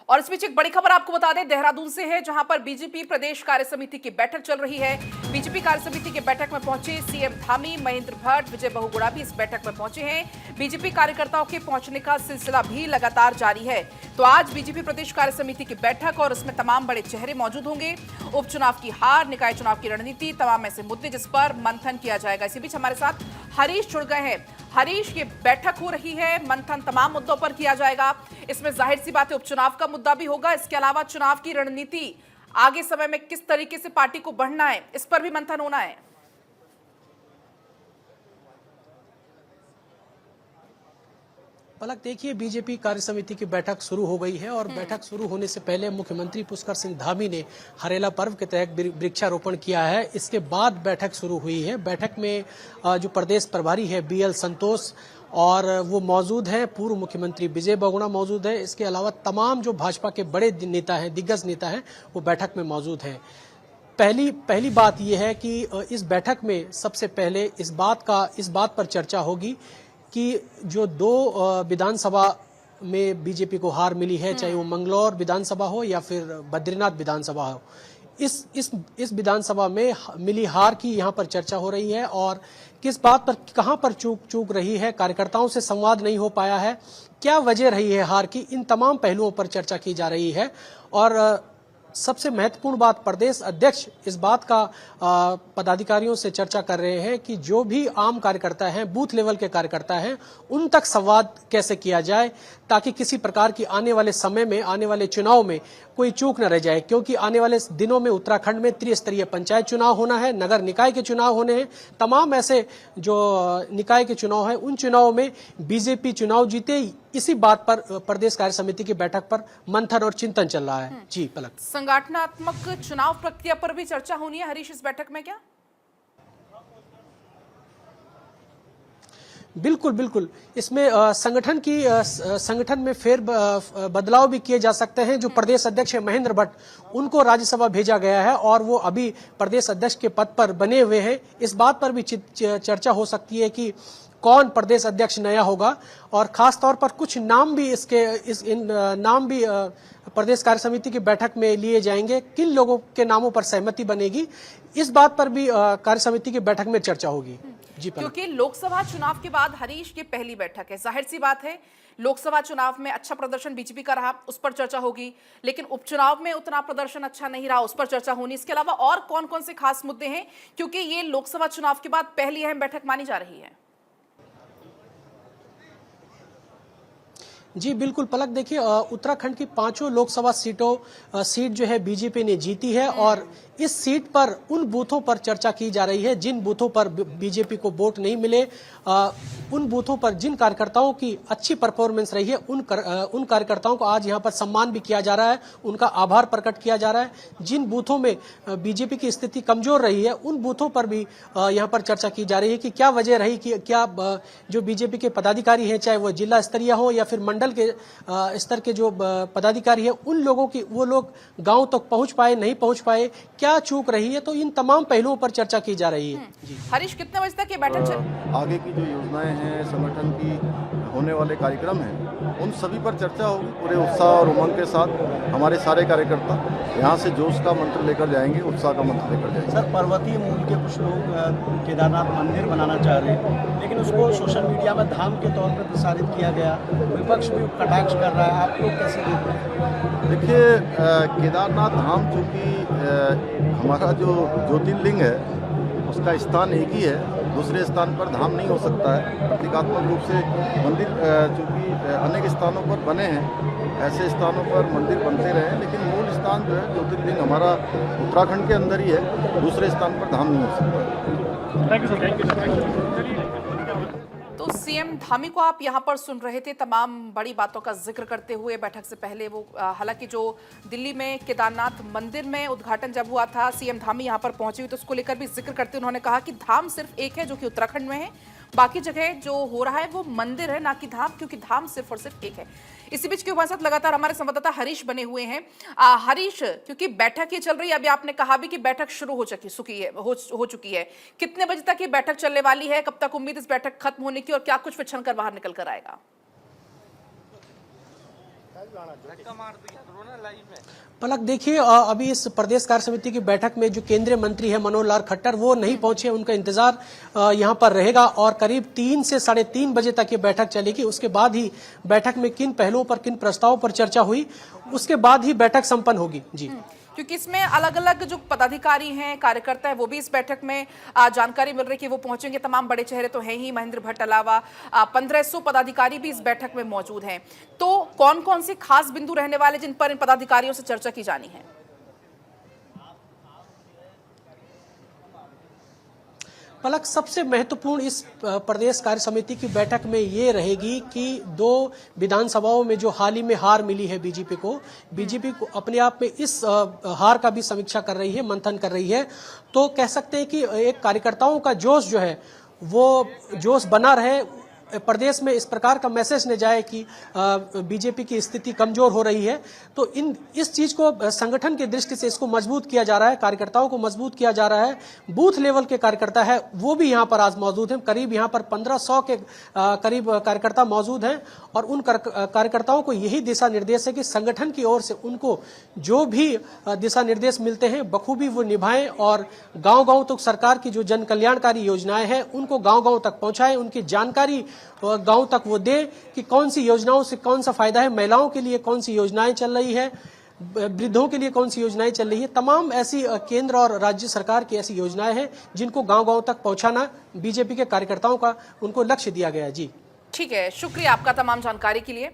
और इस बीच एक बड़ी खबर आपको बता दें, देहरादून से है, जहां पर बीजेपी प्रदेश कार्य समिति की बैठक चल रही है। बीजेपी कार्य समिति की बैठक में पहुंचे सीएम धामी, महेंद्र भट्ट, विजय बहुगुणा भी इस बैठक में पहुंचे हैं। बीजेपी कार्यकर्ताओं के पहुंचने का सिलसिला भी लगातार जारी है। तो आज बीजेपी प्रदेश कार्य समिति की बैठक और उसमें तमाम बड़े चेहरे मौजूद होंगे। उपचुनाव की हार, निकाय चुनाव की रणनीति, तमाम ऐसे मुद्दे जिस पर मंथन किया जाएगा। इसी बीच हमारे साथ हरीश जुड़ गए हैं। हरीश, ये बैठक हो रही है, मंथन तमाम मुद्दों पर किया जाएगा। इसमें जाहिर सी बात है उपचुनाव का मुद्दा भी होगा। इसके अलावा चुनाव की रणनीति, आगे समय में किस तरीके से पार्टी को बढ़ना है, इस पर भी मंथन होना है। पलक, देखिए, बीजेपी कार्य समिति की बैठक शुरू हो गई है और बैठक शुरू होने से पहले मुख्यमंत्री पुष्कर सिंह धामी ने हरेला पर्व के तहत वृक्षारोपण किया है। इसके बाद बैठक शुरू हुई है। बैठक में जो प्रदेश प्रभारी है BL संतोष और वो मौजूद हैं, पूर्व मुख्यमंत्री विजय बहुगुणा मौजूद है। इसके अलावा तमाम जो भाजपा के बड़े नेता हैं, दिग्गज नेता हैं, वो बैठक में मौजूद हैं। पहली बात यह है कि इस बैठक में सबसे पहले इस बात पर चर्चा होगी कि जो 2 विधानसभा में बीजेपी को हार मिली है, चाहे वो मंगलौर विधानसभा हो या फिर बद्रीनाथ विधानसभा हो, इस विधानसभा में मिली हार की यहाँ पर चर्चा हो रही है और किस बात पर, कहाँ पर चूक रही है, कार्यकर्ताओं से संवाद नहीं हो पाया है, क्या वजह रही है हार की, इन तमाम पहलुओं पर चर्चा की जा रही है। और सबसे महत्वपूर्ण बात, प्रदेश अध्यक्ष इस बात का पदाधिकारियों से चर्चा कर रहे हैं कि जो भी आम कार्यकर्ता हैं, बूथ लेवल के कार्यकर्ता हैं, उन तक संवाद कैसे किया जाए ताकि किसी प्रकार की आने वाले समय में, आने वाले चुनाव में कोई चूक न रह जाए। क्योंकि आने वाले दिनों में उत्तराखंड में त्रिस्तरीय पंचायत चुनाव होना है, नगर निकाय के चुनाव होने हैं। तमाम ऐसे जो निकाय के चुनाव हैं, उन चुनावों में बीजेपी चुनाव जीते, इसी बात पर प्रदेश कार्य समिति की बैठक पर मंथन और चिंतन चल रहा है। जी पलक, संगठनात्मक चुनाव प्रक्रिया पर भी चर्चा होनी है हरीश इस बैठक में क्या? बिल्कुल। इसमें संगठन में बदलाव भी किए जा सकते हैं। जो प्रदेश अध्यक्ष है महेंद्र भट्ट, उनको राज्यसभा भेजा गया है और वो अभी प्रदेश अध्यक्ष के पद पर बने हुए हैं। इस बात पर भी चर्चा हो सकती है कि कौन प्रदेश अध्यक्ष नया होगा और खास तौर पर कुछ नाम भी नाम भी प्रदेश कार्य समिति की बैठक में लिए जाएंगे। किन लोगों के नामों पर सहमति बनेगी, इस बात पर भी कार्य समिति की बैठक में चर्चा होगी। जी, क्योंकि लोकसभा चुनाव के बाद हरीश की पहली बैठक है, जाहिर सी बात है लोकसभा चुनाव में अच्छा प्रदर्शन बीजेपी का रहा, उस पर चर्चा होगी, लेकिन उपचुनाव में उतना प्रदर्शन अच्छा नहीं रहा, उस पर चर्चा होनी। इसके अलावा और कौन कौन से खास मुद्दे हैं, क्योंकि ये लोकसभा चुनाव के बाद पहली अहम बैठक मानी जा रही है। जी बिल्कुल पलक, देखिए, उत्तराखंड की 5 लोकसभा सीट जो है बीजेपी ने जीती है और इस सीट पर उन बूथों पर चर्चा की जा रही है जिन बूथों पर बीजेपी को वोट नहीं मिले, उन बूथों पर जिन कार्यकर्ताओं की अच्छी परफॉर्मेंस रही है, उन कार्यकर्ताओं को आज यहाँ पर सम्मान भी किया जा रहा है, उनका आभार प्रकट किया जा रहा है। जिन बूथों में बीजेपी की स्थिति कमजोर रही है, उन बूथों पर भी यहाँ पर चर्चा की जा रही है कि क्या वजह रही, कि क्या जो बीजेपी के पदाधिकारी हैं, चाहे वो जिला स्तरीय हो या फिर मंडल के स्तर के जो पदाधिकारी है, उन लोगों की, वो लोग गांव तक पहुंच पाए, नहीं पहुंच पाए, क्या चूक रही है, तो इन तमाम पहलुओं पर चर्चा की जा रही है। जी हरीश, कितने बजे तक ये बैठक चल? आगे की जो योजनाएं हैं, संगठन की होने वाले कार्यक्रम हैं, उन सभी पर चर्चा होगी। पूरे उत्साह और उमंग के साथ हमारे सारे कार्यकर्ता यहाँ से जोश का मंत्र लेकर जाएंगे, उत्साह का मंत्र लेकर जाएंगे। सर, पर्वतीय मूल के कुछ लोग केदारनाथ मंदिर बनाना चाह रहे हैं, लेकिन उसको सोशल मीडिया में धाम के तौर पर प्रसारित किया गया, विपक्ष भी कटाक्ष कर रहा है, आप लोग कैसे देखते हैं? देखिए, केदारनाथ धाम चूँकि हमारा जो ज्योतिर्लिंग है उसका स्थान एक ही है, दूसरे स्थान पर धाम नहीं हो सकता है। प्रतीकात्मक रूप से मंदिर चूँकि अनेक स्थानों पर बने हैं, ऐसे स्थानों पर मंदिर बनते रहे, लेकिन मूल स्थान जो है ज्योतिर्लिंग हमारा उत्तराखंड के अंदर ही है, दूसरे स्थान पर धाम नहीं हो सकता। Thank you sir. तो सीएम धामी को आप यहां पर सुन रहे थे, तमाम बड़ी बातों का जिक्र करते हुए। बैठक से पहले वो हालांकि जो दिल्ली में केदारनाथ मंदिर में उद्घाटन जब हुआ था, सीएम धामी यहां पर पहुंचे हुए, तो उसको लेकर भी जिक्र करते उन्होंने कहा कि धाम सिर्फ एक है जो कि उत्तराखंड में है, बाकी जगह जो हो रहा है वो मंदिर है, ना कि धाम, क्योंकि धाम सिर्फ और सिर्फ एक है। इसी बीच के हमारे साथ लगातार हमारे संवाददाता हरीश बने हुए हैं। हरीश, क्योंकि बैठक ये चल रही है, अभी आपने कहा भी कि बैठक शुरू हो चुकी है, कितने बजे तक ये बैठक चलने वाली है, कब तक उम्मीद इस बैठक खत्म होने की, और क्या कुछ फिर छन कर बाहर निकल कर आएगा? पलक देखिए, अभी इस प्रदेश कार्य समिति की बैठक में जो केंद्रीय मंत्री है मनोहर लाल खट्टर वो नहीं पहुंचे, उनका इंतजार यहां पर रहेगा और करीब 3 से 3:30 बजे तक ये बैठक चलेगी। उसके बाद ही बैठक में किन पहलुओं पर, किन प्रस्तावों पर चर्चा हुई, उसके बाद ही बैठक संपन्न होगी। जी, क्योंकि इसमें अलग अलग जो पदाधिकारी हैं, कार्यकर्ता हैं, वो भी इस बैठक में जानकारी मिल रही है कि वो पहुंचेंगे। तमाम बड़े चेहरे तो हैं ही, महेंद्र भट्ट अलावा 1500 पदाधिकारी भी इस बैठक में मौजूद हैं। तो कौन कौन से खास बिंदु रहने वाले जिन पर इन पदाधिकारियों से चर्चा की जानी है? पलक, सबसे महत्वपूर्ण इस प्रदेश कार्य समिति की बैठक में ये रहेगी कि 2 विधानसभाओं में जो हाल ही में हार मिली है बीजेपी को अपने आप में इस हार का भी समीक्षा कर रही है, मंथन कर रही है। तो कह सकते हैं कि एक कार्यकर्ताओं का जोश जो है वो जोश बना रहे, प्रदेश में इस प्रकार का मैसेज न जाए कि बीजेपी की स्थिति कमजोर हो रही है। तो इस चीज को संगठन की दृष्टि से इसको मजबूत किया जा रहा है, कार्यकर्ताओं को मजबूत किया जा रहा है। बूथ लेवल के कार्यकर्ता है वो भी यहाँ पर आज मौजूद हैं, करीब यहाँ पर 1500 के करीब कार्यकर्ता मौजूद हैं और उन कार्यकर्ताओं को यही दिशा निर्देश है कि संगठन की ओर से उनको जो भी दिशा निर्देश मिलते हैं बखूबी वो निभाएं और गाँव-गाँव तक सरकार की जो जन कल्याणकारी योजनाएं हैं उनको गाँव-गाँव तक पहुंचाएं, उनकी जानकारी गांव तक वो दे कि कौन सी योजनाओं से कौन सा फायदा है, महिलाओं के लिए कौन सी योजनाएं चल रही है, वृद्धों के लिए कौन सी योजनाएं चल रही है। तमाम ऐसी केंद्र और राज्य सरकार की ऐसी योजनाएं हैं जिनको गांव-गांव तक पहुंचाना बीजेपी के कार्यकर्ताओं का उनको लक्ष्य दिया गया है। जी ठीक है, शुक्रिया आपका तमाम जानकारी के लिए।